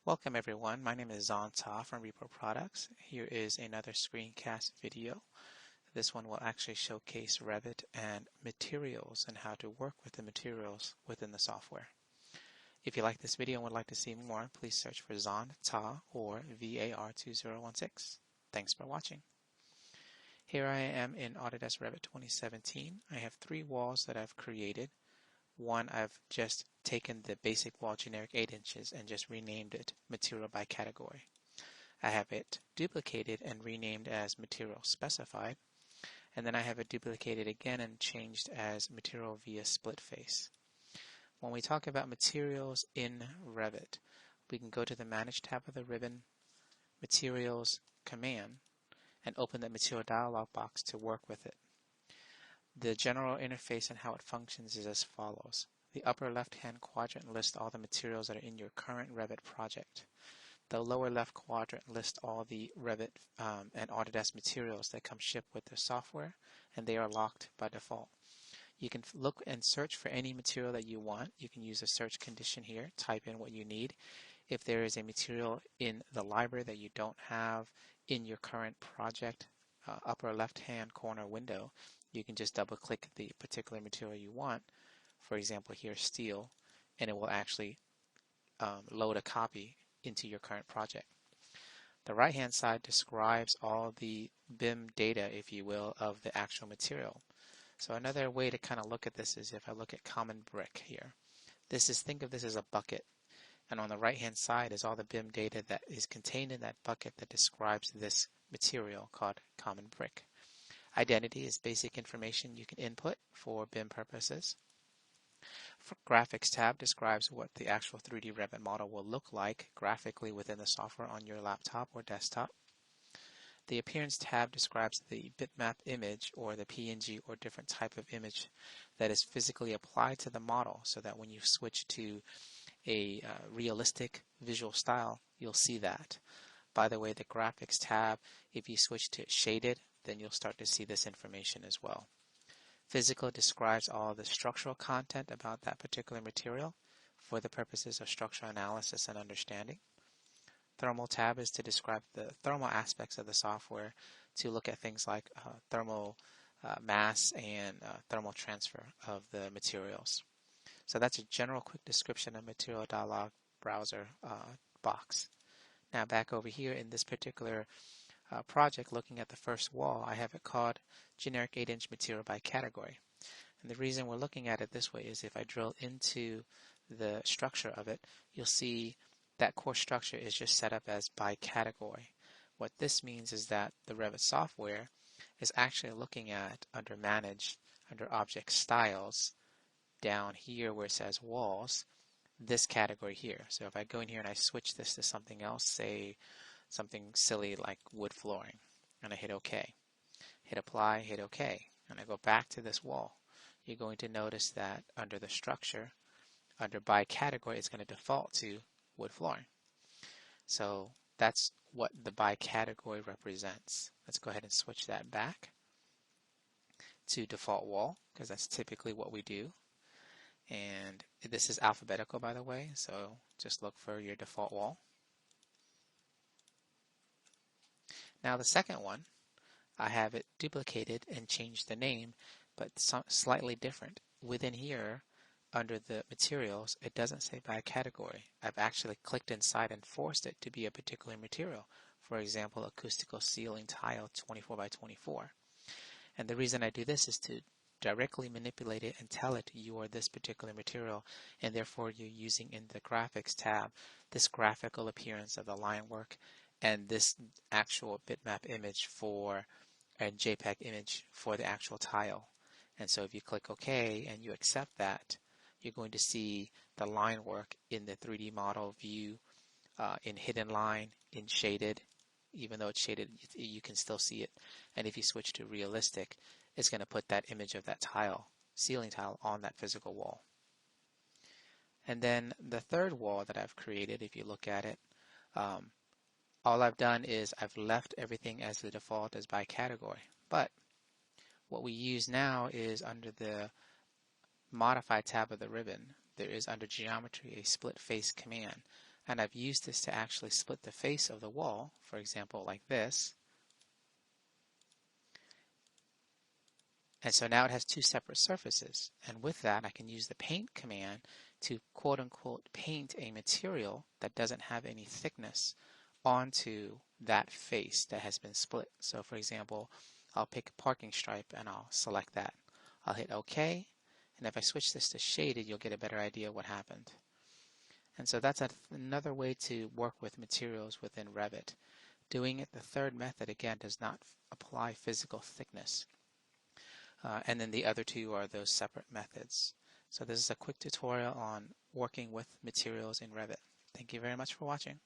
Welcome everyone, my name is Zonta from Repo Products. Here is another screencast video. This one will actually showcase Revit and materials and how to work with the materials within the software. If you like this video and would like to see more, please search for Zonta or VAR2016. Thanks for watching. Here I am in Autodesk Revit 2017. I have three walls that I've created. One, I've just taken the basic wall generic 8 inches and just renamed it material by category. I have it duplicated and renamed as material specified, and then I have it duplicated again and changed as material via split face. When we talk about materials in Revit, we can go to the Manage tab of the ribbon, Materials command, and open the Material dialog box to work with it. The general interface and how it functions is as follows. The upper left-hand quadrant lists all the materials that are in your current Revit project. The lower left quadrant lists all the Revit and Autodesk materials that come shipped with the software, and they are locked by default. You can look and search for any material that you want. You can use a search condition here, type in what you need. If there is a material in the library that you don't have in your current project, upper left-hand corner window, you can just double click the particular material you want, for example here steel, and it will actually load a copy into your current project. The right hand side describes all the BIM data, if you will, of the actual material. So another way to kind of look at this is if I look at common brick here. Think of this as a bucket, and on the right hand side is all the BIM data that is contained in that bucket that describes this material called common brick. Identity is basic information you can input for BIM purposes. For Graphics tab describes what the actual 3D Revit model will look like graphically within the software on your laptop or desktop. The Appearance tab describes the bitmap image or the PNG or different type of image that is physically applied to the model, so that when you switch to a realistic visual style, you'll see that. By the way, the Graphics tab, if you switch to shaded, then you'll start to see this information as well. Physical describes all the structural content about that particular material for the purposes of structural analysis and understanding. Thermal tab is to describe the thermal aspects of the software, to look at things like thermal mass and thermal transfer of the materials. So that's a general quick description of Material Dialog browser box. Now back over here in this particular project, looking at the first wall, I have it called generic 8-inch material by category. And the reason we're looking at it this way is if I drill into the structure of it, you'll see that core structure is just set up as by category. What this means is that the Revit software is actually looking at under Manage, under Object Styles, down here where it says Walls, this category here. So if I go in here and I switch this to something else, say something silly like wood flooring, and I hit OK. Hit Apply, hit OK, and I go back to this wall, you're going to notice that under the structure, under by category, it's going to default to wood flooring. So that's what the by category represents. Let's go ahead and switch that back to default wall, because that's typically what we do. And this is alphabetical, by the way, so just look for your default wall. Now the second one, I have it duplicated and changed the name, but slightly different. Within here, under the materials, it doesn't say by category. I've actually clicked inside and forced it to be a particular material. For example, acoustical ceiling tile 24 by 24. And the reason I do this is to directly manipulate it and tell it you are this particular material, and therefore you're using in the Graphics tab this graphical appearance of the line work and this actual bitmap image for a JPEG image for the actual tile. And so if you click OK and you accept that, you're going to see the line work in the 3D model view, in hidden line, in shaded. Even though it's shaded, you can still see it. And if you switch to realistic, it's going to put that image of that tile, ceiling tile, on that physical wall. And then the third wall that I've created, if you look at it, all I've done is I've left everything as the default as by category. But what we use now is under the Modify tab of the ribbon, there is under Geometry a split face command. And I've used this to actually split the face of the wall, for example, like this. And so now it has two separate surfaces. And with that, I can use the paint command to quote unquote paint a material that doesn't have any thickness onto that face that has been split. So for example, I'll pick a parking stripe and I'll select that. I'll hit OK. And if I switch this to shaded, you'll get a better idea of what happened. And so that's another way to work with materials within Revit. Doing it the third method, again, does not apply physical thickness. And then the other two are those separate methods. So this is a quick tutorial on working with materials in Revit. Thank you very much for watching.